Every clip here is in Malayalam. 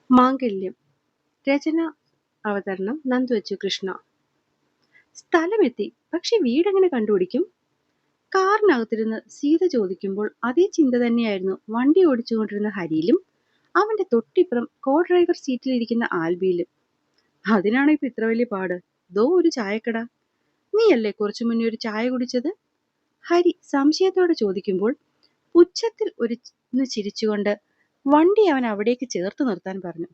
മാംഗല്യം. രചന, അവതരണം നന്ദു കൃഷ്ണ. സ്ഥലമെത്തി, പക്ഷെ വീടെങ്ങനെ കണ്ടുപിടിക്കും? കാറിനകത്തിരുന്ന് സീത ചോദിക്കുമ്പോൾ അതേ ചിന്ത തന്നെയായിരുന്നു വണ്ടി ഓടിച്ചുകൊണ്ടിരുന്ന ഹരിയിലും അവന്റെ തൊട്ടിപ്പുറം കോ ഡ്രൈവർ സീറ്റിലിരിക്കുന്ന ആൽബിയിലും. അതിനാണോ ഇപ്പൊ ഇത്ര വലിയ പാട്? ദോ ഒരു ചായക്കട. നീയല്ലേ കുറച്ചു മുന്നേ ഒരു ചായ കുടിച്ചത്? ഹരി സംശയത്തോടെ ചോദിക്കുമ്പോൾ പുച്ഛത്തിൽ ഒന്ന് ചിരിച്ചുകൊണ്ട് വണ്ടി അവൻ അവിടേക്ക് ചേർത്ത് നിർത്താൻ പറഞ്ഞു.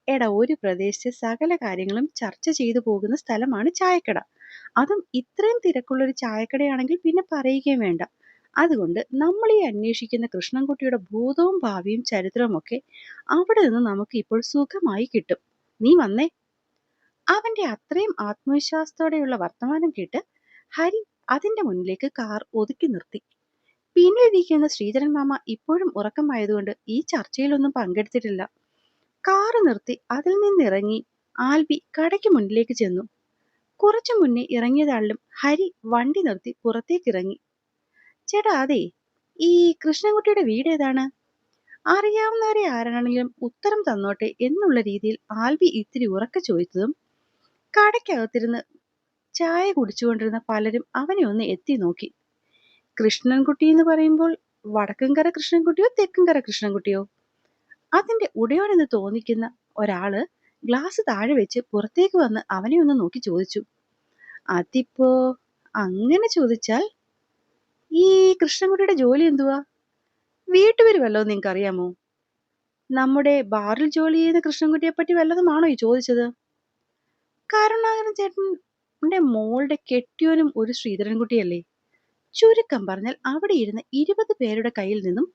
എടാ, ഒരു പ്രദേശത്തെ സകല കാര്യങ്ങളും ചർച്ച ചെയ്തു പോകുന്ന സ്ഥലമാണ് ചായക്കട. അതും ഇത്രയും തിരക്കുള്ളൊരു ചായക്കടയാണെങ്കിൽ പിന്നെ പറയുകയും വേണ്ട. അതുകൊണ്ട് നമ്മൾ ഈ അന്വേഷിക്കുന്ന കൃഷ്ണൻകുട്ടിയുടെ ഭൂതവും ഭാവിയും ചരിത്രവും ഒക്കെ അവിടെ നിന്ന് നമുക്ക് ഇപ്പോൾ സുഖമായി കിട്ടും. നീ വന്നേ. അവന്റെ അത്രയും ആത്മവിശ്വാസത്തോടെയുള്ള വർത്തമാനം കേട്ട് ഹരി അതിന്റെ മുന്നിലേക്ക് കാർ ഒതുക്കി നിർത്തി. പിന്നിലിരിക്കുന്ന ശ്രീധരൻ മാമ ഇപ്പോഴും ഉറക്കമായതുകൊണ്ട് ഈ ചർച്ചയിലൊന്നും പങ്കെടുത്തിട്ടില്ല. കാറ് നിർത്തി അതിൽ നിന്നിറങ്ങി ആൽബി കടയ്ക്ക് മുന്നിലേക്ക് ചെന്നു. കുറച്ചു മുന്നേ ഇറങ്ങിയതാളിലും ഹരി വണ്ടി നിർത്തി പുറത്തേക്കിറങ്ങി. ചേട്ടാ, അതെ, ഈ കൃഷ്ണൻകുട്ടിയുടെ വീട് ഏതാണ്? അറിയാവുന്നവരെ ആരാണെങ്കിലും ഉത്തരം തന്നോട്ടെ എന്നുള്ള രീതിയിൽ ആൽബി ഇത്തിരി ഉറക്കെ ചോദിച്ചതും കടയ്ക്കകത്തിരുന്ന് ചായ കുടിച്ചുകൊണ്ടിരുന്ന പലരും അവനെ ഒന്ന് എത്തി നോക്കി. കൃഷ്ണൻകുട്ടി എന്ന് പറയുമ്പോൾ വടക്കൻകര കൃഷ്ണൻകുട്ടിയോ തെക്കൻകര കൃഷ്ണൻകുട്ടിയോ? അതിന്റെ ഉടയോടെന്ന് തോന്നിക്കുന്ന ഒരാള് ഗ്ലാസ് താഴെ വെച്ച് പുറത്തേക്ക് വന്ന് അവനെ ഒന്ന് നോക്കി ചോദിച്ചു. അതിപ്പോ അങ്ങനെ ചോദിച്ചാൽ ഈ കൃഷ്ണൻകുട്ടിയുടെ ജോലി എന്തുവാ? വീട്ടുപേര് വല്ലതും നിങ്ങൾക്ക് അറിയാമോ? നമ്മുടെ ബാറിൽ ജോലി ചെയ്യുന്ന കൃഷ്ണൻകുട്ടിയെ പറ്റി വല്ലതുമാണോ ഈ ചോദിച്ചത്? കരുണാകരൻ ചേട്ടന്റെ മോളുടെ കെട്ടിയോനും ഒരു ശ്രീധരൻകുട്ടിയല്ലേ? ചുരുക്കം പറഞ്ഞാൽ അവിടെ ഇരുന്ന 20 പേരുടെ കയ്യിൽ നിന്നും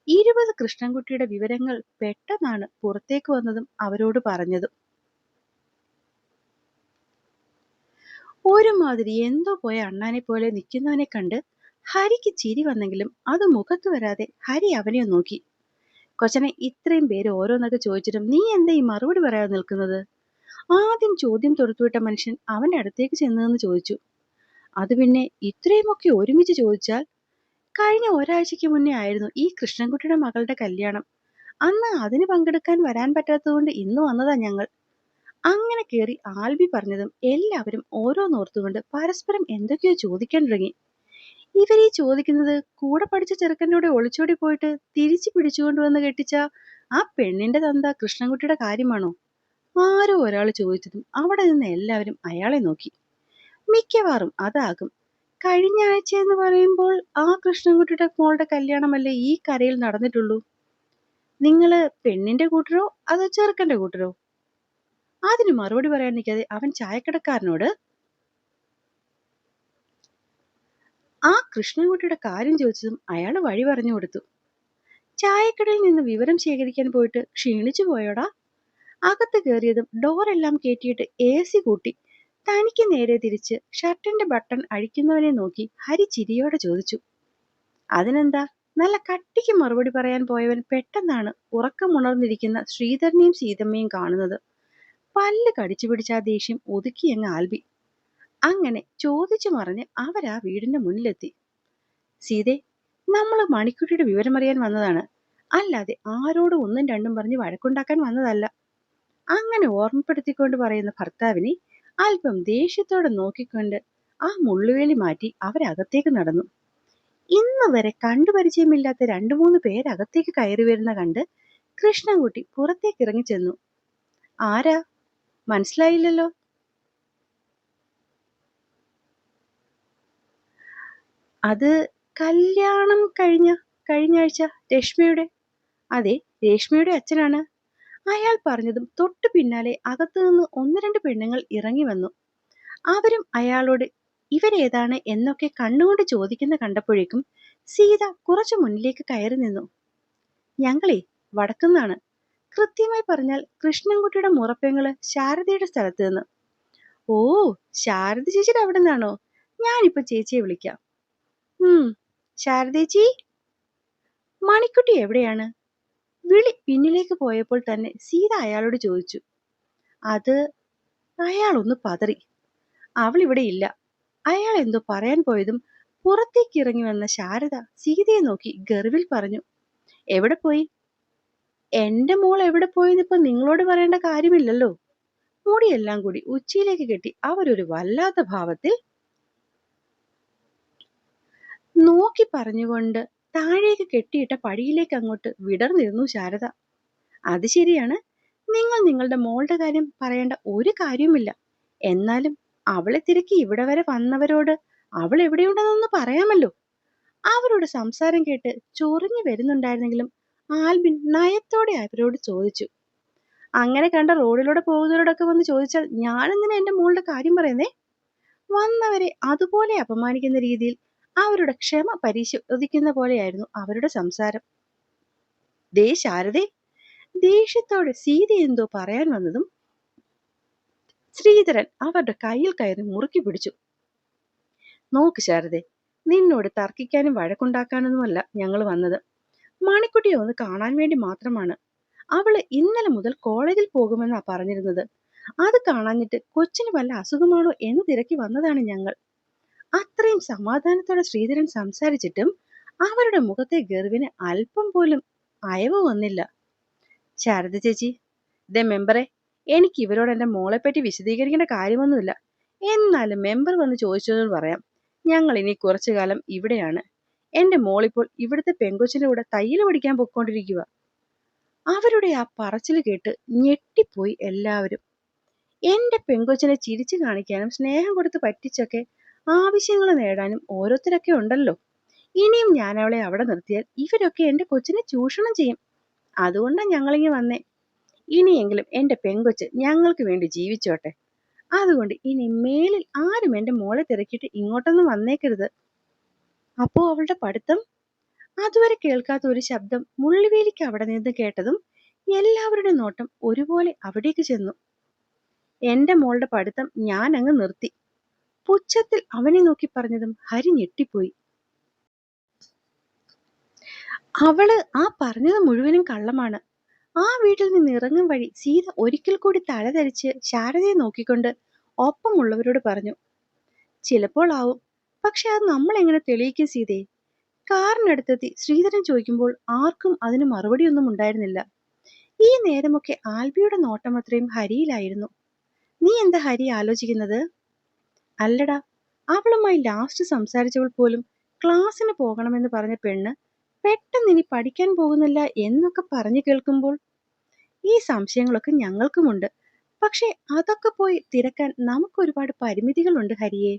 20 കൃഷ്ണൻകുട്ടിയുടെ വിവരങ്ങൾ പെട്ടെന്നാണ് പുറത്തേക്ക് വന്നതും അവരോട് പറഞ്ഞതും. ഒരുമാതിരി എന്തോ പോയ അണ്ണാനെ പോലെ നിൽക്കുന്നവനെ കണ്ട് ഹരിക്ക് ചിരി വന്നെങ്കിലും അത് മുഖത്ത് വരാതെ ഹരി അവനെ നോക്കി. കൊച്ചനെ, ഇത്രയും പേര് ഓരോന്നൊക്കെ ചോദിച്ചിട്ടും നീ എന്താ ഈ മറുപടി പറയാതെ നിൽക്കുന്നത്? ആദ്യം ചോദ്യം തൊടുത്തുവിട്ട മനുഷ്യൻ അവന്റെ അടുത്തേക്ക് ചെന്നതെന്ന് ചോദിച്ചു. അത് പിന്നെ ഇത്രയുമൊക്കെ ഒരുമിച്ച് ചോദിച്ചാൽ കഴിഞ്ഞ ഒരാഴ്ചയ്ക്ക് മുന്നേ ആയിരുന്നു ഈ കൃഷ്ണൻകുട്ടിയുടെ മകളുടെ കല്യാണം. അന്ന് അതിന് പങ്കെടുക്കാൻ വരാൻ പറ്റാത്തതുകൊണ്ട് ഇന്ന് വന്നതാ ഞങ്ങൾ. അങ്ങനെ കേറി ആൽബി പറഞ്ഞതും എല്ലാവരും ഓരോന്നോർത്തുകൊണ്ട് പരസ്പരം എന്തൊക്കെയോ ചോദിക്കാൻ തുടങ്ങി. ഇവരീ ചോദിക്കുന്നത് കൂടെ പഠിച്ച ചെറുക്കൻ്റെ കൂടെ ഒളിച്ചോടി പോയിട്ട് തിരിച്ചു പിടിച്ചുകൊണ്ടുവന്ന് കെട്ടിച്ച ആ പെണ്ണിന്റെ തന്ത കൃഷ്ണൻകുട്ടിയുടെ കാര്യമാണോ? ആരോ ഒരാൾ ചോദിച്ചതും അവിടെ നിന്ന് എല്ലാവരും അയാളെ നോക്കി. മിക്കവാറും അതാകും. കഴിഞ്ഞ ആഴ്ച എന്ന് പറയുമ്പോൾ ആ കൃഷ്ണൻകുട്ടിയുടെ മോളുടെ കല്യാണമല്ലേ ഈ കരയിൽ നടന്നിട്ടുള്ളൂ. നിങ്ങള് പെണ്ണിന്റെ കൂട്ടരോ അതോ ചെറുക്കന്റെ കൂട്ടരോ? അതിന് മറുപടി പറയാൻ നിൽക്കാതെ അവൻ ചായക്കടക്കാരനോട് ആ കൃഷ്ണൻകുട്ടിയുടെ കാര്യം ചോദിച്ചതും അയാൾ വഴി പറഞ്ഞു കൊടുത്തു. ചായക്കടയിൽ നിന്ന് വിവരം ശേഖരിക്കാൻ പോയിട്ട് ക്ഷീണിച്ചു പോയോടാ? അകത്ത് കയറിയതും ഡോറെല്ലാം കയറ്റിയിട്ട് AC കൂട്ടി തനിക്ക് നേരെ തിരിച്ച് ഷർട്ടിന്റെ ബട്ടൺ അഴിക്കുന്നവനെ നോക്കി ഹരി ചിരിയോടെ ചോദിച്ചു. അതിനെന്താ? നല്ല കട്ടിക്ക് മറുപടി പറയാൻ പോയവൻ പെട്ടെന്നാണ് ഉറക്കമുണർന്നിരിക്കുന്ന ശ്രീധരനെയും സീതമ്മയും കാണുന്നത്. പല്ല് കടിച്ചു പിടിച്ച ആ ദേഷ്യം ഒതുക്കിയങ്ങ് ആൽബി. അങ്ങനെ ചോദിച്ചു മറിഞ്ഞ് അവരാ വീടിന്റെ മുന്നിലെത്തി. സീതേ, നമ്മള് മണിക്കുട്ടിയുടെ വിവരമറിയാൻ വന്നതാണ്, അല്ലാതെ ആരോടും ഒന്നും രണ്ടും പറഞ്ഞ് വഴക്കുണ്ടാക്കാൻ വന്നതല്ല. അങ്ങനെ ഓർമ്മപ്പെടുത്തിക്കൊണ്ട് പറയുന്ന ഭർത്താവിനെ അല്പം ദേഷ്യത്തോടെ നോക്കിക്കൊണ്ട് ആ മുള്ളുവേലി മാറ്റി അവരകത്തേക്ക് നടന്നു. ഇന്ന് വരെ കണ്ടുപരിചയമില്ലാത്ത 2-3 പേരകത്തേക്ക് കയറി വരുന്ന കണ്ട് കൃഷ്ണൻകുട്ടി പുറത്തേക്ക് ഇറങ്ങി ചെന്നു. ആരാ? മനസ്സിലായില്ലല്ലോ. അത് കല്യാണം കഴിഞ്ഞ ആഴ്ച രശ്മിയുടെ. അതെ, രശ്മിയുടെ അച്ഛനാണ്. അയാൾ പറഞ്ഞതും തൊട്ടു പിന്നാലെ അകത്തു നിന്ന് 1-2 പെണ്ണുങ്ങൾ ഇറങ്ങി വന്നു. അവരും അയാളോട് ഇവരേതാണ് എന്നൊക്കെ കണ്ണുകൊണ്ട് ചോദിക്കുന്ന കണ്ടപ്പോഴേക്കും സീത കുറച്ചു മുന്നിലേക്ക് കയറി നിന്നു. ഞങ്ങളെ വടക്കുന്നാണ്. കൃത്യമായി പറഞ്ഞാൽ കൃഷ്ണൻകുട്ടിയുടെ മുറപ്പെങ്ങള് ശാരദയുടെ സ്ഥലത്ത് നിന്ന്. ഓ, ശാരദ ചേച്ചിയുടെ അവിടെ നിന്നാണോ? ഞാനിപ്പോ ചേച്ചിയെ വിളിക്കാം. ശാരദേച്ചി, മണിക്കുട്ടി എവിടെയാണ്? വിളി പിന്നിലേക്ക് പോയപ്പോൾ തന്നെ സീത അയാളോട് ചോദിച്ചു. അത് അയാളൊന്ന് പതറി. അവൾ ഇവിടെ ഇല്ല. അയാൾ എന്തോ പറയാൻ പോയതും പുറത്തേക്ക് ഇറങ്ങി വന്ന ശാരദ സീതയെ നോക്കി ഗർവിൽ പറഞ്ഞു. എവിടെ പോയി? എന്റെ മോൾ എവിടെ പോയെന്നിപ്പോ നിങ്ങളോട് പറയേണ്ട കാര്യമില്ലല്ലോ. മുടിയെല്ലാം കൂടി ഉച്ചിയിലേക്ക് കെട്ടി അവരൊരു വല്ലാത്ത ഭാവത്തിൽ നോക്കി പറഞ്ഞുകൊണ്ട് താഴേക്ക് കെട്ടിയിട്ട പടിയിലേക്ക് അങ്ങോട്ട് വിടർന്നിരുന്നു ശാരദ. അത് ശരിയാണ്, നിങ്ങൾ നിങ്ങളുടെ മോളുടെ കാര്യം പറയേണ്ട ഒരു കാര്യവുമില്ല. എന്നാലും അവളെ തിരക്കി ഇവിടെ വരെ വന്നവരോട് അവൾ എവിടെയുണ്ടെന്നൊന്ന് പറയാമല്ലോ. അവരുടെ സംസാരം കേട്ട് ചൊറിഞ്ഞു വരുന്നുണ്ടായിരുന്നെങ്കിലും ആൽബിൻ നയത്തോടെ അവരോട് ചോദിച്ചു. അങ്ങനെ കണ്ട റോഡിലൂടെ പോകുന്നവരോടൊക്കെ വന്ന് ചോദിച്ചാൽ ഞാനെന്തിനാ എന്റെ മോളുടെ കാര്യം പറയുന്നേ? വന്നവരെ അതുപോലെ അപമാനിക്കുന്ന രീതിയിൽ അവരുടെ ക്ഷമ പരിശോധിക്കുന്ന പോലെയായിരുന്നു അവരുടെ സംസാരം. ദേ ശാരദേ, ദേഷ്യത്തോടെ സീത എന്തോ പറയാൻ വന്നതും ശ്രീധരൻ അവരുടെ കയ്യിൽ കയറി മുറുക്കി പിടിച്ചു. നോക്ക് ശാരദേ, നിന്നോട് തർക്കിക്കാനും വഴക്കുണ്ടാക്കാനൊന്നുമല്ല ഞങ്ങൾ വന്നത്. മണിക്കുട്ടിയെ ഒന്ന് കാണാൻ വേണ്ടി മാത്രമാണ്. അവള് ഇന്നലെ മുതൽ കോളേജിൽ പോകുമെന്നാ പറഞ്ഞിരുന്നത്. അത് കാണാഞ്ഞിട്ട് കൊച്ചിന് വല്ല അസുഖമാണോ എന്ന് തിരക്കി വന്നതാണ് ഞങ്ങൾ. അത്രയും സമാധാനത്തോടെ ശ്രീധരൻ സംസാരിച്ചിട്ടും അവരുടെ മുഖത്തെ ഗർവിന് അല്പം പോലും അയവ് വന്നില്ല. ശാരദ ചേച്ചി, ദേ മെമ്പറെ, എനിക്ക് ഇവരോട് എന്റെ മോളെപ്പറ്റി വിശദീകരിക്കേണ്ട കാര്യമൊന്നുമില്ല. എന്നാലും മെമ്പർ വന്ന് ചോദിച്ചതെന്ന് പറയാം. ഞങ്ങൾ ഇനി കുറച്ചു കാലം ഇവിടെയാണ്. എന്റെ മോളിപ്പോൾ ഇവിടുത്തെ പെങ്കൊച്ചിന്റെ കൂടെ തയ്യൽ പഠിക്കാൻ പൊയ്ക്കൊണ്ടിരിക്കുക. അവരുടെ ആ പറച്ചില് കേട്ട് ഞെട്ടിപ്പോയി എല്ലാവരും. എന്റെ പെങ്കൊച്ചിനെ ചിരിച്ചു കാണിക്കാനും സ്നേഹം കൊടുത്ത് പറ്റിച്ചൊക്കെ ആവശ്യങ്ങൾ നേടാനും ഓരോരുത്തരൊക്കെ ഉണ്ടല്ലോ. ഇനിയും ഞാൻ അവളെ അവിടെ നിർത്തിയാൽ ഇവരൊക്കെ എന്റെ കൊച്ചിനെ ചൂഷണം ചെയ്യും. അതുകൊണ്ടാണ് ഞങ്ങളിങ്ങ് വന്നേ. ഇനിയെങ്കിലും എന്റെ പെങ്കൊച്ച് ഞങ്ങൾക്ക് വേണ്ടി ജീവിച്ചോട്ടെ. അതുകൊണ്ട് ഇനി മേലിൽ ആരും എന്റെ മോളെ തിരക്കിയിട്ട് ഇങ്ങോട്ടൊന്നും വന്നേക്കരുത്. അപ്പോ അവളുടെ പഠിത്തം? അതുവരെ കേൾക്കാത്ത ഒരു ശബ്ദം മുള്ളിവേലിക്ക് അവിടെ നിന്ന് കേട്ടതും എല്ലാവരുടെ നോട്ടം ഒരുപോലെ അവിടേക്ക് ചെന്നു. എന്റെ മോളുടെ പഠിത്തം ഞാൻ അങ്ങ് നിർത്തി. പുച്ഛത്തിൽ അവനെ നോക്കി പറഞ്ഞതും ഹരി ഞെട്ടിപ്പോയി. അവള് ആ പറഞ്ഞത് മുഴുവനും കള്ളമാണ്. ആ വീട്ടിൽ നിന്ന് ഇറങ്ങും വഴി സീത ഒരിക്കൽ കൂടി തലധരിച്ച് ശാരദയെ നോക്കിക്കൊണ്ട് ഒപ്പമുള്ളവരോട് പറഞ്ഞു. ചിലപ്പോൾ ആവും, പക്ഷെ അത് നമ്മൾ എങ്ങനെ തെളിയിക്കും സീതയെ? കാറിനടുത്തെത്തി ശ്രീധരൻ ചോദിക്കുമ്പോൾ ആർക്കും അതിന് മറുപടിയൊന്നും ഉണ്ടായിരുന്നില്ല. ഈ നേരമൊക്കെ ആൽബിയുടെ നോട്ടം അത്രയും ഹരിയിലായിരുന്നു. നീ എന്താ ഹരി ആലോചിക്കുന്നത്? അല്ലടാ, അവളുമായി ലാസ്റ്റ് സംസാരിച്ചപ്പോൾ പോലും ക്ലാസ്സിന് പോകണമെന്ന് പറഞ്ഞ പെണ്ണ് പെട്ടെന്ന് ഇനി പഠിക്കാൻ പോകുന്നില്ല എന്നൊക്കെ പറഞ്ഞു കേൾക്കുമ്പോൾ ഈ സംശയങ്ങളൊക്കെ ഞങ്ങൾക്കുമുണ്ട്. പക്ഷെ അതൊക്കെ പോയി തിരക്കാൻ നമുക്ക് ഒരുപാട് പരിമിതികളുണ്ട് ഹരിയെ.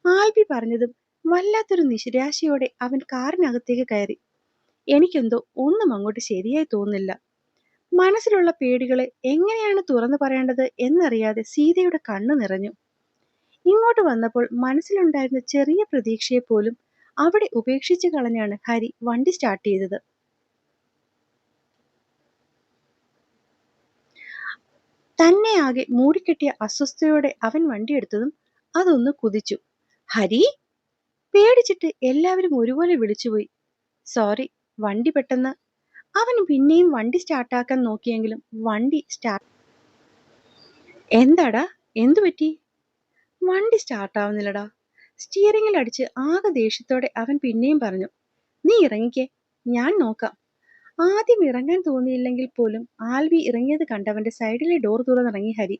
ആൽബി പറഞ്ഞതും വല്ലാത്തൊരു നിരാശയോടെ അവൻ കാറിനകത്തേക്ക് കയറി. എനിക്കെന്തോ ഒന്നും അങ്ങോട്ട് ശരിയായി തോന്നുന്നില്ല. മനസ്സിലുള്ള പേടികളെ എങ്ങനെയാണ് തുറന്നു പറയേണ്ടത് എന്നറിയാതെ സീതയുടെ കണ്ണു നിറഞ്ഞു. ഇങ്ങോട്ട് വന്നപ്പോൾ മനസ്സിലുണ്ടായിരുന്ന ചെറിയ പ്രതീക്ഷയെ പോലും അവിടെ ഉപേക്ഷിച്ചു കളഞ്ഞാണ് ഹരി വണ്ടി സ്റ്റാർട്ട് ചെയ്തത്. തന്നെ ആകെ മൂടിക്കെട്ടിയ അസ്വസ്ഥയോടെ അവൻ വണ്ടിയെടുത്തതും അതൊന്ന് കുതിച്ചു. ഹരി! പേടിച്ചിട്ട് എല്ലാവരും ഒരുപോലെ വിളിച്ചുപോയി. സോറി, വണ്ടി പെട്ടെന്ന്. അവൻ പിന്നെയും വണ്ടി സ്റ്റാർട്ടാക്കാൻ നോക്കിയെങ്കിലും വണ്ടി സ്റ്റാർട്ട്. എന്താടാ, എന്തു പറ്റി? വണ്ടി സ്റ്റാർട്ടാവുന്നില്ലടാ. സ്റ്റിയറിംഗിൽ അടിച്ച് ആകെ ദേഷ്യത്തോടെ അവൻ പിന്നെയും പറഞ്ഞു. നീ ഇറങ്ങിക്കേ, ഞാൻ നോക്കാം. ആദ്യം ഇറങ്ങാൻ തോന്നിയില്ലെങ്കിൽ പോലും ആൽവി ഇറങ്ങിയത് കണ്ടവന്റെ സൈഡിലെ ഡോർ തുറന്നിറങ്ങി ഹരി.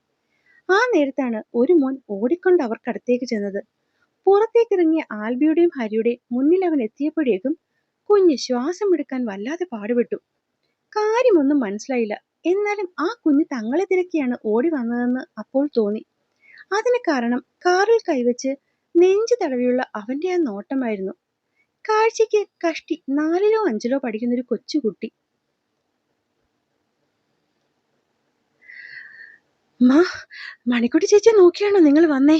ആ നേരത്താണ് ഒരു മോൻ ഓടിക്കൊണ്ട് അവർക്കടുത്തേക്ക് ചെന്നത്. പുറത്തേക്കിറങ്ങിയ ആൽബിയുടെയും ഹരിയുടെയും മുന്നിൽ അവൻ എത്തിയപ്പോഴേക്കും കുഞ്ഞ് ശ്വാസം എടുക്കാൻ വല്ലാതെ പാടുപെട്ടു. കാര്യമൊന്നും മനസ്സിലായില്ല. എന്നാലും ആ കുഞ്ഞ് തങ്ങളെ തിരക്കിയാണ് ഓടി വന്നതെന്ന് അപ്പോൾ തോന്നി. അതിന് കാരണം കാറിൽ കൈവച്ച് നെഞ്ചു തടവിയുള്ള അവന്റെ ആ നോട്ടമായിരുന്നു. കാഴ്ചയ്ക്ക് കഷ്ടി 4ലോ 5ലോ പഠിക്കുന്നൊരു കൊച്ചുകുട്ടി. മണിക്കുട്ടി ചേച്ചി നോക്കിയാണോ നിങ്ങൾ വന്നേ?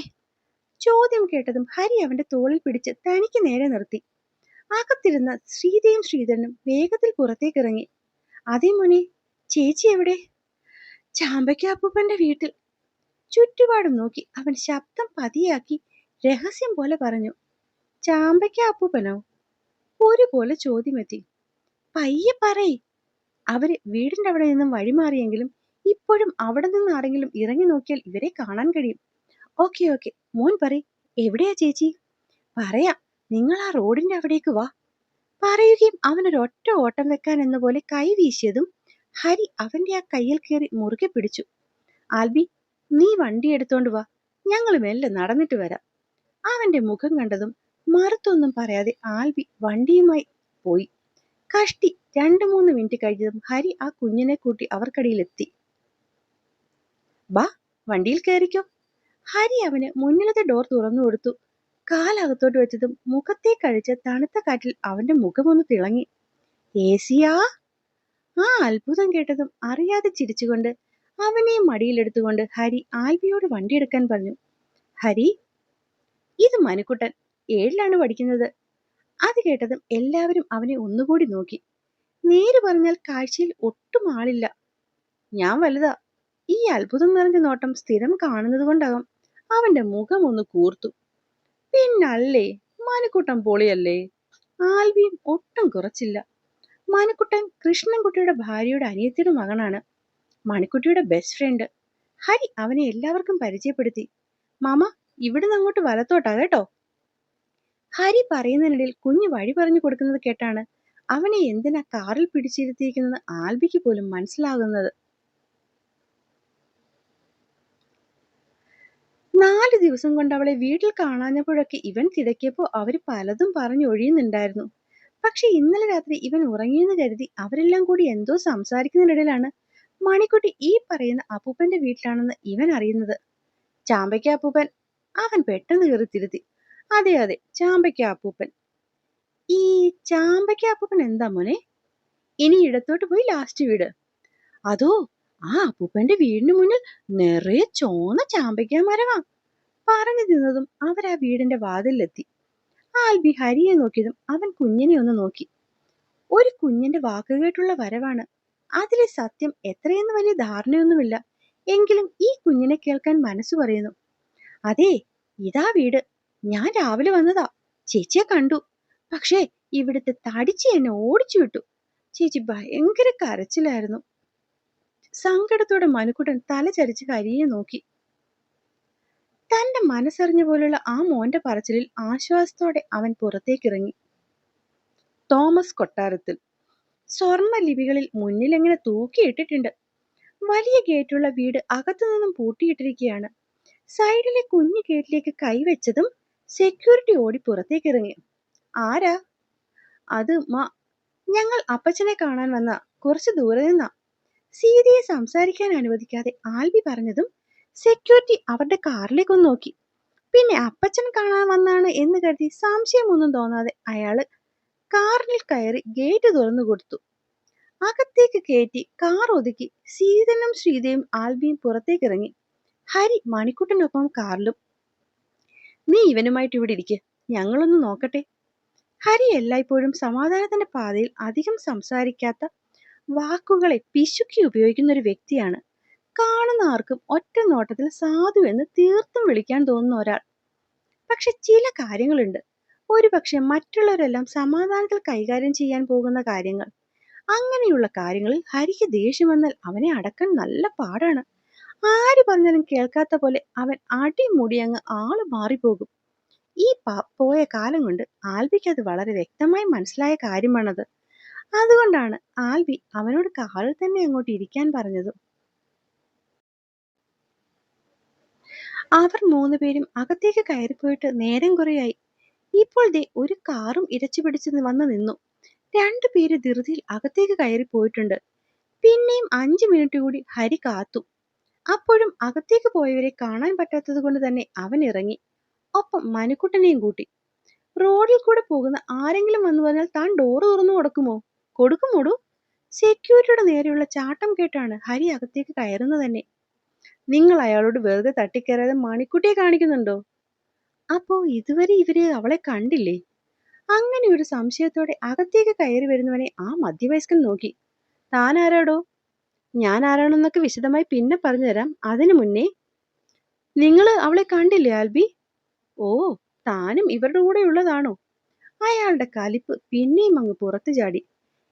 ചോദ്യം കേട്ടതും ഹരി അവന്റെ തോളിൽ പിടിച്ച് തനിക്ക് നേരെ നിർത്തി. അകത്തിരുന്ന ശ്രീതയും ശ്രീധരനും വേഗത്തിൽ പുറത്തേക്കിറങ്ങി. അതേ മോനെ, ചേച്ചി എവിടെ? ചാമ്പയ്ക്ക അപ്പൂപ്പന്റെ വീട്ടിൽ. ചുറ്റുപാടും നോക്കി അവൻ ശബ്ദം പതിയാക്കി രഹസ്യം പോലെ പറഞ്ഞു. ചാമ്പയ്ക്ക അപ്പൂപ്പനോ? ഒരുപോലെ ചോദ്യമെത്തി. പയ്യെ പറയ്. അവര് വീടിന്റെ അവിടെ നിന്നും വഴിമാറിയെങ്കിലും ഇപ്പോഴും അവിടെ നിന്ന് ആരെങ്കിലും ഇറങ്ങി നോക്കിയാൽ ഇവരെ കാണാൻ കഴിയും. ഓക്കെ ഓക്കെ, മോൻ പറയ്, എവിടെയാ ചേച്ചി? പറയാം, നിങ്ങൾ ആ റോഡിന്റെ അവിടേക്ക് വാ. പറയുകയും അവനൊരൊറ്റ ഓട്ടം വെക്കാൻ എന്ന പോലെ കൈ വീശിയതും ഹരി അവന്റെ ആ കയ്യിൽ കയറി മുറുകെ പിടിച്ചു. ആൽബി, നീ വണ്ടി എടുത്തോണ്ട് വാ, ഞങ്ങൾ മെല്ലെ നടന്നിട്ട് വരാം. അവന്റെ മുഖം കണ്ടതും മറുത്തൊന്നും പറയാതെ ആൽബി വണ്ടിയുമായി പോയി. കഷ്ടി 2-3 മിനിറ്റ് കഴിഞ്ഞതും ഹരി ആ കുഞ്ഞിനെ കൂട്ടി അവർക്കടിയിലെത്തി. ബാ, വണ്ടിയിൽ കയറിക്കോ. ഹരി അവന് മുന്നിലത്തെ ഡോർ തുറന്നു കൊടുത്തു. കാലകത്തോട്ട് വെച്ചതും മുഖത്തെ കഴിച്ച തണുത്ത കാറ്റിൽ അവന്റെ മുഖമൊന്ന് തിളങ്ങി. ഏസിയാ? ആ അത്ഭുതം കേട്ടതും അറിയാതെ ചിരിച്ചുകൊണ്ട് അവനെ മടിയിലെടുത്തുകൊണ്ട് ഹരി ആൽബിയോട് വണ്ടിയെടുക്കാൻ പറഞ്ഞു. ഹരി, ഇത് മനുക്കുട്ടൻ, 7ലാണ് പഠിക്കുന്നത്. അത് കേട്ടതും എല്ലാവരും അവനെ ഒന്നുകൂടി നോക്കി. നേര് പറഞ്ഞാൽ കാഴ്ചയിൽ ഒട്ടും ആളില്ല. ഞാൻ വലുതാ. ഈ അത്ഭുതം നിറഞ്ഞ നോട്ടം സ്ഥിരം കാണുന്നത് കൊണ്ടാകും. അവന്റെ മുഖം ഒന്ന് കൂർത്തു. പിന്നല്ലേ, മനുക്കുട്ടൻ പൊളിയല്ലേ. ആൽബിയും ഒട്ടും കുറച്ചില്ല. മനുക്കുട്ടൻ കൃഷ്ണൻകുട്ടിയുടെ ഭാര്യയുടെ അനിയത്തിയുടെ മകനാണ്. മണിക്കുട്ടിയുടെ ബെസ്റ്റ് ഫ്രണ്ട്. ഹരി അവനെ എല്ലാവർക്കും പരിചയപ്പെടുത്തി. മാമ, ഇവിടുന്ന് അങ്ങോട്ട് വലത്തോട്ടാ കേട്ടോ. ഹരി പറയുന്നതിനിടയിൽ കുഞ്ഞ് വഴി പറഞ്ഞു കൊടുക്കുന്നത് കേട്ടാണ് അവനെ എന്തിനാ കാറിൽ പിടിച്ചിരുത്തിയിരിക്കുന്നത് ആൽബിക്ക് പോലും മനസ്സിലാകുന്നത്. 4 ദിവസം കൊണ്ട് അവളെ വീട്ടിൽ കാണാഞ്ഞപ്പോഴൊക്കെ ഇവൻ തിരക്കിയപ്പോ അവര് പലതും പറഞ്ഞൊഴിയുന്നുണ്ടായിരുന്നു. പക്ഷെ ഇന്നലെ രാത്രി ഇവൻ ഉറങ്ങിയെന്ന് കരുതി അവരെല്ലാം കൂടി എന്തോ സംസാരിക്കുന്നതിനിടയിലാണ് മണിക്കുട്ടി ഈ പറയുന്ന അപ്പൂപ്പന്റെ വീട്ടിലാണെന്ന് ഇവൻ അറിയുന്നത്. ചാമ്പയ്ക്ക അപ്പൂപ്പൻ, അവൻ പെട്ടെന്ന് കയറി തിരുത്തി. അതെ അതെ, ചാമ്പയ്ക്ക അപ്പൂപ്പൻ. ഈ ചാമ്പയ്ക്ക അപ്പൂപ്പൻ എന്താ മോനെ? ഇനി ഇടത്തോട്ട് പോയി ലാസ്റ്റ് വീട്. അതോ, ആ അപ്പൂപ്പന്റെ വീടിന് മുന്നിൽ നിറയെ ചോന്ന ചാമ്പയ്ക്ക മരമാ. പറഞ്ഞു തിന്നതും അവരാ വീടിന്റെ വാതിലെത്തി. ആൽബി ഹരിയെ നോക്കിയതും അവൻ കുഞ്ഞിനെ ഒന്ന് നോക്കി. ഒരു കുഞ്ഞിന്റെ വാക്കുകേട്ടുള്ള വരവാണ്. അതിലെ സത്യം എത്രയെന്ന് വലിയ ധാരണയൊന്നുമില്ല. എങ്കിലും ഈ കുഞ്ഞിനെ കേൾക്കാൻ മനസ്സു പറയുന്നു. അതെ, ഇതാ വീട്. ഞാൻ രാവിലെ വന്നതാ. ചേച്ചിയെ കണ്ടു. പക്ഷേ ഇവിടുത്തെ തടിച്ചി എന്നെ ഓടിച്ചു വിട്ടു. ചേച്ചി ഭയങ്കര കരച്ചിലായിരുന്നു. സങ്കടത്തോടെ മനുക്കുട്ടൻ തല ചരിച്ച് ഹരിയെ നോക്കി. തന്റെ മനസ്സറിഞ്ഞ പോലുള്ള ആ മോന്റെ പറച്ചിലിൽ ആശ്വാസത്തോടെ അവൻ പുറത്തേക്കിറങ്ങി. തോമസ് കൊട്ടാരത്തിൽ സ്വർണ്ണ ലിപികളിൽ മുന്നിലെങ്ങനെ തൂക്കിയിട്ടിട്ടുണ്ട്. വലിയ ഗേറ്റുള്ള വീട് അകത്തുനിന്നും പൂട്ടിയിട്ടിരിക്കുകയാണ്. സൈഡിലെ കുഞ്ഞു ഗേറ്റിലേക്ക് കൈവച്ചതും സെക്യൂരിറ്റി ഓടി പുറത്തേക്കിറങ്ങി. ആരാ? അത് ഞങ്ങൾ അപ്പച്ചനെ കാണാൻ വന്ന, കുറച്ച് ദൂരെ നിന്നാ. സീതയെ സംസാരിക്കാൻ അനുവദിക്കാതെ ആൽബി പറഞ്ഞതും സെക്യൂരിറ്റി അവരുടെ കാറിലേക്കൊന്ന് നോക്കി. പിന്നെ അപ്പച്ചൻ കാണാൻ വന്നാണ് എന്ന് കരുതി സംശയമൊന്നും തോന്നാതെ അയാള് കാറിൽ കയറി ഗേറ്റ് തുറന്നു കൊടുത്തു. അകത്തേക്ക് കയറ്റി കാർ ഒതുക്കി സീതനും ശ്രീതയും ആൽബിയും പുറത്തേക്കിറങ്ങി. ഹരി മണിക്കുട്ടനൊപ്പം കാറിലും. നീ ഇവനുമായിട്ട് ഇവിടെ ഇരിക്ക്, ഞങ്ങളൊന്ന് നോക്കട്ടെ. ഹരി എല്ലായ്പ്പോഴും സമാധാനത്തിന്റെ പാതയിൽ അധികം സംസാരിക്കാത്ത വാക്കുകളെ പിശുക്കി ഉപയോഗിക്കുന്ന ഒരു വ്യക്തിയാണ്. കാണുന്ന ആർക്കും ഒറ്റ നോട്ടത്തിൽ സാധു എന്ന് തീർത്തും വിളിക്കാൻ തോന്നുന്ന ഒരാൾ. പക്ഷെ ചില കാര്യങ്ങളുണ്ട്, ഒരുപക്ഷെ മറ്റുള്ളവരെല്ലാം സമാധാനത്തിൽ കൈകാര്യം ചെയ്യാൻ പോകുന്ന കാര്യങ്ങൾ. അങ്ങനെയുള്ള കാര്യങ്ങളിൽ ഹരിക്ക് ദേഷ്യം വന്നാൽ അവനെ അടക്കാൻ നല്ല പാടാണ്. ആര് പറഞ്ഞാലും കേൾക്കാത്ത പോലെ അവൻ അടിമുടി അങ്ങ് ആള് മാറിപ്പോകും. ഈ പോയ കാലം കൊണ്ട് ആൽബിക്ക് അത് വളരെ വ്യക്തമായി മനസ്സിലായ കാര്യമാണത്. അതുകൊണ്ടാണ് ആൽബി അവനോട് കാറിൽ തന്നെ അങ്ങോട്ട് ഇരിക്കാൻ പറഞ്ഞത്. അവർ 3 പേരും അകത്തേക്ക് കയറിപ്പോയിട്ട് നേരം കുറയായി. ഇപ്പോൾ ദേ ഒരു കാറും ഇരച്ചു പിടിച്ച് വന്ന് നിന്നു. 2 പേര് ധൃതിയിൽ അകത്തേക്ക് കയറി പോയിട്ടുണ്ട്. പിന്നെയും 5 മിനിറ്റ് കൂടി ഹരി കാത്തു. അപ്പോഴും അകത്തേക്ക് പോയവരെ കാണാൻ പറ്റാത്തത് കൊണ്ട് തന്നെ അവൻ ഇറങ്ങി. ഒപ്പം മനുക്കുട്ടനെയും കൂട്ടി. റോഡിൽ കൂടെ പോകുന്ന ആരെങ്കിലും വന്നു പറഞ്ഞാൽ താൻ ഡോറ് തുറന്നു കൊടുക്കുമോടു? സെക്യൂരിറ്റിയുടെ നേരെയുള്ള ചാട്ടം കേട്ടാണ് ഹരി അകത്തേക്ക് കയറുന്നത് തന്നെ. നിങ്ങൾ അയാളോട് വെറുതെ തട്ടിക്കയറാതെ മണിക്കുട്ടിയെ കാണിക്കുന്നുണ്ടോ? അപ്പോ ഇതുവരെ ഇവര് അവളെ കണ്ടില്ലേ? അങ്ങനെ ഒരു സംശയത്തോടെ അകത്തേക്ക് കയറി വരുന്നവനെ ആ മധ്യവയസ്കൻ നോക്കി. താൻ ആരാടോ? ഞാൻ ആരാണെന്നൊക്കെ വിശദമായി പിന്നെ പറഞ്ഞുതരാം. അതിനു മുന്നേ, നിങ്ങള് അവളെ കണ്ടില്ലേ ആൽബി? ഓ, താനും ഇവരുടെ കൂടെ ഉള്ളതാണോ? അയാളുടെ കലിപ്പ് പിന്നെയും അങ്ങ് പുറത്തു ചാടി.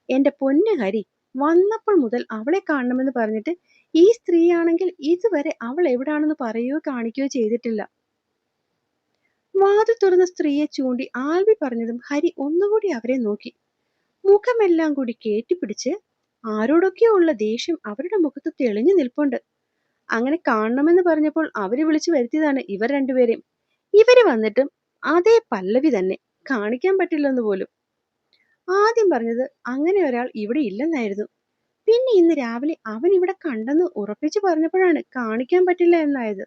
എന്റെ പൊന്ന് ഹരി, വന്നപ്പോൾ മുതൽ അവളെ കാണണമെന്ന് പറഞ്ഞിട്ട് ഈ സ്ത്രീയാണെങ്കിൽ ഇതുവരെ അവൾ എവിടാണെന്ന് പറയുകയോ കാണിക്കുകയോ ചെയ്തിട്ടില്ല. വാതിൽ തുറന്ന സ്ത്രീയെ ചൂണ്ടി ആൽബി പറഞ്ഞതും ഹരി ഒന്നുകൂടി അവരെ നോക്കി. മുഖമെല്ലാം കൂടി കേറ്റിപ്പിടിച്ച് ആരോടൊക്കെയോ ഉള്ള ദേഷ്യം അവരുടെ മുഖത്ത് തെളിഞ്ഞു നിൽപ്പുണ്ട്. അങ്ങനെ കാണണമെന്ന് പറഞ്ഞപ്പോൾ അവര് വിളിച്ചു വരുത്തിയതാണ് ഇവർ രണ്ടുപേരെയും. ഇവര് വന്നിട്ടും അതേ പല്ലവി തന്നെ, കാണിക്കാൻ പറ്റില്ലെന്ന് പോലും. ആദ്യം പറഞ്ഞത് അങ്ങനെ ഒരാൾ ഇവിടെ ഇല്ലെന്നായിരുന്നു. പിന്നെ ഇന്ന് രാവിലെ അവൻ ഇവിടെ കണ്ടെന്ന് ഉറപ്പിച്ചു പറഞ്ഞപ്പോഴാണ് കാണിക്കാൻ പറ്റില്ല എന്നായത്.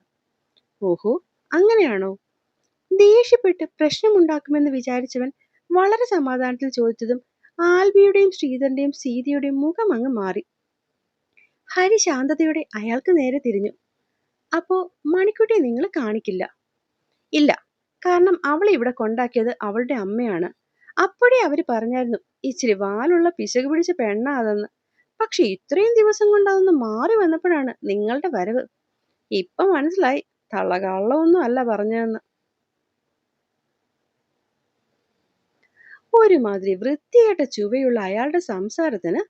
ഓഹോ, അങ്ങനെയാണോ? ദേഷ്യപ്പെട്ട് പ്രശ്നമുണ്ടാക്കുമെന്ന് വിചാരിച്ചവൻ വളരെ സമാധാനത്തിൽ ചോദിച്ചതും ആൽബിയുടെയും ശ്രീധരന്റെയും സീതയുടെയും മുഖം അങ്ങ് മാറി. ഹരി ശാന്തതയോടെ അയാൾക്ക് നേരെ തിരിഞ്ഞു. അപ്പോ മണിക്കുട്ടിയെ നിങ്ങൾ കാണിക്കില്ല? ഇല്ല, കാരണം അവളെ ഇവിടെ കൊണ്ടാക്കിയത് അവളുടെ അമ്മയാണ്. അപ്പോഴേ അവര് പറഞ്ഞായിരുന്നു ഇച്ചിരി വാലുള്ള പിശക് പിടിച്ച പെണ്ണാ അതെന്ന്. പക്ഷെ ഇത്രയും ദിവസം കൊണ്ട് അതൊന്ന് മാറി വന്നപ്പോഴാണ് നിങ്ങളുടെ വരവ്. ഇപ്പൊ മനസ്സിലായി തള്ള കള്ളമൊന്നും അല്ല പറഞ്ഞതെന്ന്. ഒരുമാതിരി വൃത്തികെട്ട ചുവയുള്ള അയാളുടെ സംസാരത്തിന്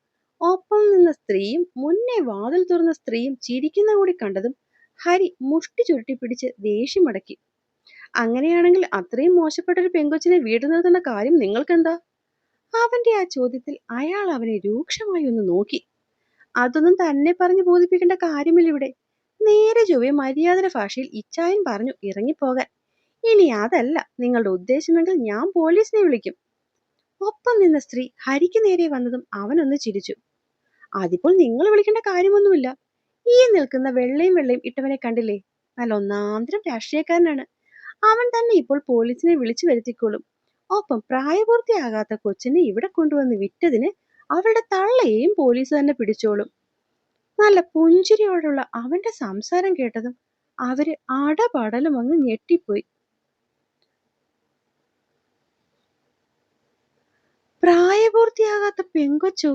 ഒപ്പം നിന്ന സ്ത്രീയും മുന്നേ വാതിൽ തുറന്ന സ്ത്രീയും ചിരിക്കുന്ന കൂടി കണ്ടതും ഹരി മുഷ്ടി ചുരുട്ടി പിടിച്ച് ദേഷ്യമടക്കി. അങ്ങനെയാണെങ്കിൽ അത്രയും മോശപ്പെട്ടൊരു പെങ്കൊച്ചിനെ വീട്ടിൽ നിർത്തേണ്ട കാര്യം നിങ്ങൾക്കെന്താ? അവന്റെ ആ ചോദ്യത്തിൽ അയാൾ അവനെ രൂക്ഷമായി ഒന്ന് നോക്കി. അതൊന്നും തന്നെ പറഞ്ഞു ബോധിപ്പിക്കേണ്ട കാര്യമില്ല ഇവിടെ. നേരെ ചൊവ്വെ മര്യാദയുടെ ഭാഷയിൽ ഇച്ചായൻ പറഞ്ഞു ഇറങ്ങിപ്പോകാൻ. ഇനി അതല്ല നിങ്ങളുടെ ഉദ്ദേശമെങ്കിൽ ഞാൻ പോലീസിനെ വിളിക്കും. ഒപ്പം നിന്ന സ്ത്രീ ഹരിക്ക് നേരെ വന്നതും അവനൊന്ന് ചിരിച്ചു. അതിപ്പോൾ നിങ്ങൾ വിളിക്കേണ്ട കാര്യമൊന്നുമില്ല. ഈ നിൽക്കുന്ന വെള്ളയും വെള്ളയും ഇട്ടവനെ കണ്ടില്ലേ? നല്ല ഒന്നാന്തരം രാഷ്ട്രീയക്കാരനാണ്. അവൻ തന്നെ ഇപ്പോൾ പോലീസിനെ വിളിച്ചു വരുത്തിക്കോളും. ഒപ്പം പ്രായപൂർത്തിയാകാത്ത കൊച്ചിനെ ഇവിടെ കൊണ്ടുവന്ന് വിറ്റതിന് അവളുടെ തള്ളയെയും പോലീസ് തന്നെ പിടിച്ചോളും. നല്ല പുഞ്ചിരിയോടുള്ള അവന്റെ സംസാരം കേട്ടതും അവര് അടപടലും അങ്ങ് ഞെട്ടിപ്പോയി. പ്രായപൂർത്തിയാകാത്ത പെങ്കൊച്ചോ?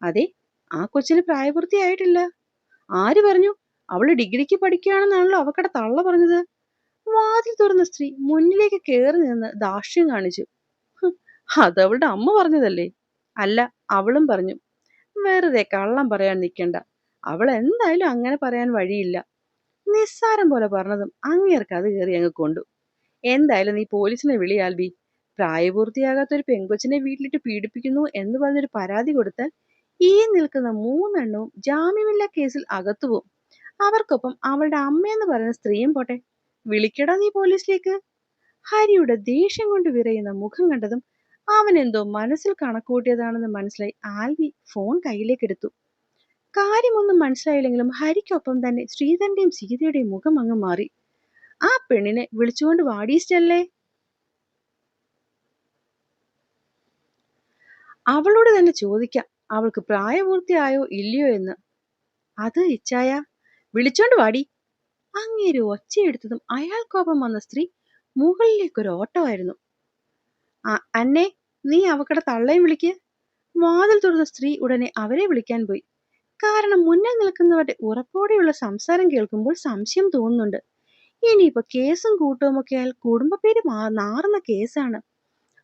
അതെ, ആ കൊച്ചിന് പ്രായപൂർത്തിയായിട്ടില്ല. ആര് പറഞ്ഞു? അവള് ഡിഗ്രിക്ക് പഠിക്കുകയാണെന്നാണല്ലോ അവക്കടെ തള്ള പറഞ്ഞത്. വാതിൽ തുറന്ന സ്ത്രീ മുന്നിലേക്ക് കയറി നിന്ന് ദാക്ഷ്യം കാണിച്ചു. അതവളുടെ അമ്മ പറഞ്ഞതല്ലേ? അല്ല, അവളും പറഞ്ഞു. വെറുതെ കള്ളം പറയാൻ നിൽക്കണ്ട. അവൾ എന്തായാലും അങ്ങനെ പറയാൻ വഴിയില്ല. നിസ്സാരം പോലെ പറഞ്ഞതും അങ്ങേർക്ക് അത് കയറി അങ്ങ് കൊണ്ടു. എന്തായാലും നീ പോലീസിനെ വിളി ആൽബി. പ്രായപൂർത്തിയാകാത്ത ഒരു പെങ്കൊച്ചിനെ വീട്ടിലിട്ട് പീഡിപ്പിക്കുന്നു എന്ന് പറഞ്ഞൊരു പരാതി കൊടുത്താൽ ഈ നിൽക്കുന്ന 3 ജാമ്യമില്ലാ കേസിൽ അകത്തുപോകും. അവർക്കൊപ്പം അവളുടെ അമ്മയെന്ന് പറയുന്ന സ്ത്രീയും പോട്ടെ. വിളിക്കടാ നീ പോലീസിലേക്ക്. ഹരിയുടെ ദേഷ്യം കൊണ്ട് വിറയുന്ന മുഖം കണ്ടതും അവൻ എന്തോ മനസ്സിൽ കണക്കുകൂട്ടിയതാണെന്ന് മനസ്സിലായി ആൽവി ഫോൺ കയ്യിലേക്ക് എടുത്തു. കാര്യമൊന്നും മനസ്സിലായില്ലെങ്കിലും ഹരിക്കൊപ്പം തന്നെ ശ്രീധരന്റെയും സീതയുടെയും മുഖം അങ്ങ് മാറി. ആ പെണ്ണിനെ വിളിച്ചുകൊണ്ട് വാടീസ്റ്റല്ലേ? അവളോട് തന്നെ ചോദിക്കാം അവൾക്ക് പ്രായപൂർത്തിയായോ ഇല്ലയോ എന്ന്. അത് ഇച്ചായ, വിളിച്ചോണ്ട് വാടി. അങ്ങേര് ഒച്ചയെടുത്തതും അയാൾക്കൊപ്പം വന്ന സ്ത്രീ മുകളിലേക്കൊരു ഓട്ടമായിരുന്നു. അന്നെ, നീ അവക്കടെ തള്ളയും വിളിക്ക്. വാതിൽ തുറന്ന സ്ത്രീ ഉടനെ അവരെ വിളിക്കാൻ പോയി. കാരണം മുന്നിൽ നിൽക്കുന്നവരുടെ ഉറപ്പോടെയുള്ള സംസാരം കേൾക്കുമ്പോൾ സംശയം തോന്നുന്നുണ്ട്. ഇനിയിപ്പോ കേസും കൂട്ടവുമൊക്കെ ആയാൽ കുടുംബ പേര് നാറുന്ന കേസാണ്.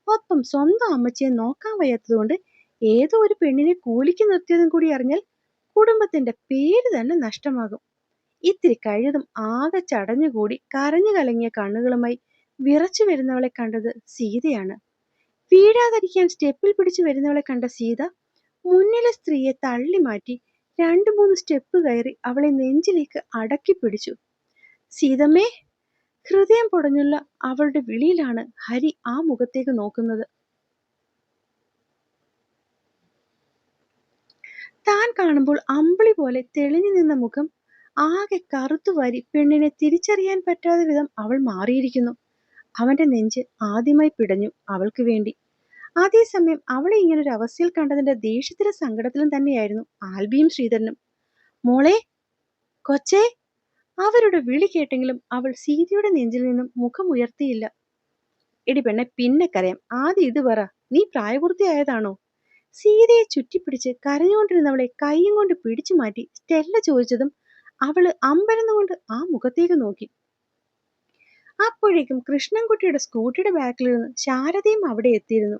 ഒപ്പം സ്വന്തം അമ്മച്ചിയെ നോക്കാൻ വയ്യാത്തതുകൊണ്ട് ഏതോ ഒരു പെണ്ണിനെ കൂലിക്ക് നിർത്തിയതും കൂടി അറിഞ്ഞാൽ കുടുംബത്തിന്റെ പേര് തന്നെ നഷ്ടമാകും. ഇത്തിരി കഴിഞ്ഞതും ആകെ ചടഞ്ഞുകൂടി കരഞ്ഞു കലങ്ങിയ കണ്ണുകളുമായി വിറച്ചു വരുന്നവളെ കണ്ടത് സീതയാണ്. വീഴാതിരിക്കാൻ സ്റ്റെപ്പിൽ പിടിച്ചു വരുന്നവളെ കണ്ട സീത മുന്നിലെ സ്ത്രീയെ തള്ളി മാറ്റി 2-3 സ്റ്റെപ്പ് കയറി അവളെ നെഞ്ചിലേക്ക് അടക്കി പിടിച്ചു. സീതമ്മേ! ഹൃദയം പൊടഞ്ഞുള്ള അവളുടെ വിളിയിലാണ് ഹരി ആ മുഖത്തേക്ക് നോക്കുന്നത്. താൻ കാണുമ്പോൾ അമ്പിളി പോലെ തെളിഞ്ഞു നിന്ന മുഖം ആകെ കറുത്തുവാരി പെണ്ണിനെ തിരിച്ചറിയാൻ പറ്റാത്ത വിധം അവൾ മാറിയിരിക്കുന്നു. അവന്റെ നെഞ്ച് ആദ്യമായി പിടഞ്ഞു അവൾക്ക് വേണ്ടി. അതേസമയം അവളെ ഇങ്ങനൊരു അവസ്ഥയിൽ കണ്ടതിന്റെ ദേഷ്യത്തിലും സങ്കടത്തിലും തന്നെയായിരുന്നു ആൽബിയും ശ്രീധരനും. മോളെ, കൊച്ചേ! അവരുടെ വിളി കേട്ടെങ്കിലും അവൾ സീതയുടെ നെഞ്ചിൽ നിന്നും മുഖം ഉയർത്തിയില്ല. എടി പെണ്ണെ, പിന്നെ കരയാം. ആദ്യം ഇത് പറ, നീ പ്രായപൂർത്തിയായതാണോ? സീതയെ ചുറ്റിപ്പിടിച്ച് കരഞ്ഞുകൊണ്ടിരുന്നവളെ കൈയും കൊണ്ട് പിടിച്ചു മാറ്റി സ്റ്റെല്ല ചോദിച്ചതും അവള് അമ്പരന്നുകൊണ്ട് ആ മുഖത്തേക്ക് നോക്കി. അപ്പോഴേക്കും കൃഷ്ണൻകുട്ടിയുടെ സ്കൂട്ടിയുടെ ബാക്കിലിരുന്ന് ശാരദയും അവിടെ എത്തിയിരുന്നു.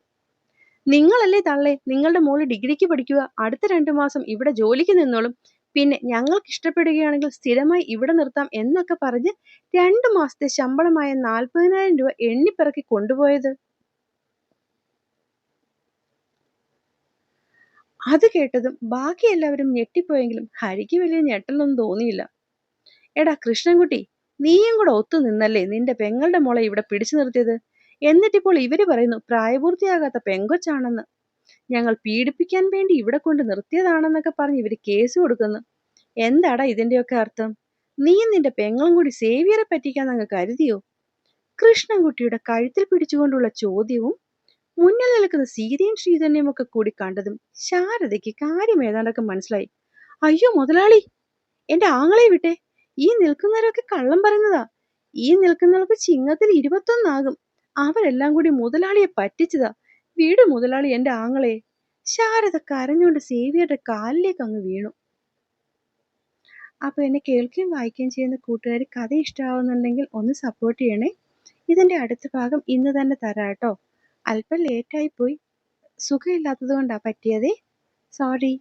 നിങ്ങളല്ലേ തള്ളേ, നിങ്ങളുടെ മോള് ഡിഗ്രിക്ക് പഠിക്കുക, അടുത്ത 2 മാസം ഇവിടെ ജോലിക്ക് നിന്നോളും, പിന്നെ ഞങ്ങൾക്ക് ഇഷ്ടപ്പെടുകയാണെങ്കിൽ സ്ഥിരമായി ഇവിടെ നിർത്താം എന്നൊക്കെ പറഞ്ഞ് 2 മാസത്തെ ശമ്പളമായ 40,000 രൂപ എണ്ണിപ്പിറക്കി കൊണ്ടുപോയത്. അത് കേട്ടതും ബാക്കി എല്ലാവരും ഞെട്ടിപ്പോയെങ്കിലും ഹരിക്ക് വലിയ ഞെട്ടലൊന്നും തോന്നിയില്ല. എടാ കൃഷ്ണൻകുട്ടി, നീയും കൂടെ ഒത്തു നിന്നല്ലേ നിന്റെ പെങ്ങളുടെ മോളെ ഇവിടെ പിടിച്ചു നിർത്തിയത്. എന്നിട്ടിപ്പോൾ ഇവര് പറയുന്നു പ്രായപൂർത്തിയാകാത്ത പെങ്കൊച്ചാണെന്ന്. ഞങ്ങൾ പീഡിപ്പിക്കാൻ വേണ്ടി ഇവിടെ കൊണ്ട് നിർത്തിയതാണെന്നൊക്കെ പറഞ്ഞ് ഇവര് കേസ് കൊടുക്കുന്നു. എന്താടാ ഇതിന്റെയൊക്കെ അർത്ഥം? നീയും നിന്റെ പെങ്ങളും കൂടി സേവിയറെ പറ്റിക്കാന്നങ്ങ് കരുതിയോ? കൃഷ്ണൻകുട്ടിയുടെ കഴുത്തിൽ പിടിച്ചുകൊണ്ടുള്ള ചോദ്യവും മുന്നിൽ നിൽക്കുന്ന സീതയും ശ്രീധന്യവും ഒക്കെ കൂടി കണ്ടതും ശാരദയ്ക്ക് കാര്യം ഏതാണ്ടൊക്കെ മനസ്സിലായി. അയ്യോ മുതലാളി, എന്റെ ആങ്ങളെ വിട്ടെ. ഈ നിൽക്കുന്നവരൊക്കെ കള്ളം പറയുന്നതാ. ഈ നിൽക്കുന്നവർക്ക് ചിങ്ങത്തിൽ 21 അവരെല്ലാം കൂടി മുതലാളിയെ പറ്റിച്ചതാ. വീട് മുതലാളി എന്റെ ആങ്ങളെ. ശാരദ കരഞ്ഞുകൊണ്ട് സേവിയറുടെ കാലിലേക്ക് അങ്ങ് വീണു. അപ്പൊ എന്നെ കേൾക്കുകയും വായിക്കുകയും ചെയ്യുന്ന കൂട്ടുകാർ കഥ ഇഷ്ടമാവുന്നുണ്ടെങ്കിൽ ഒന്ന് സപ്പോർട്ട് ചെയ്യണേ. ഇതിന്റെ അടുത്ത ഭാഗം ഇന്ന് തന്നെ തരാം കേട്ടോ. അല്പം ലേറ്റായി പോയി, സുഖമില്ലാത്തത് കൊണ്ടാ പറ്റിയതേ. സോറി.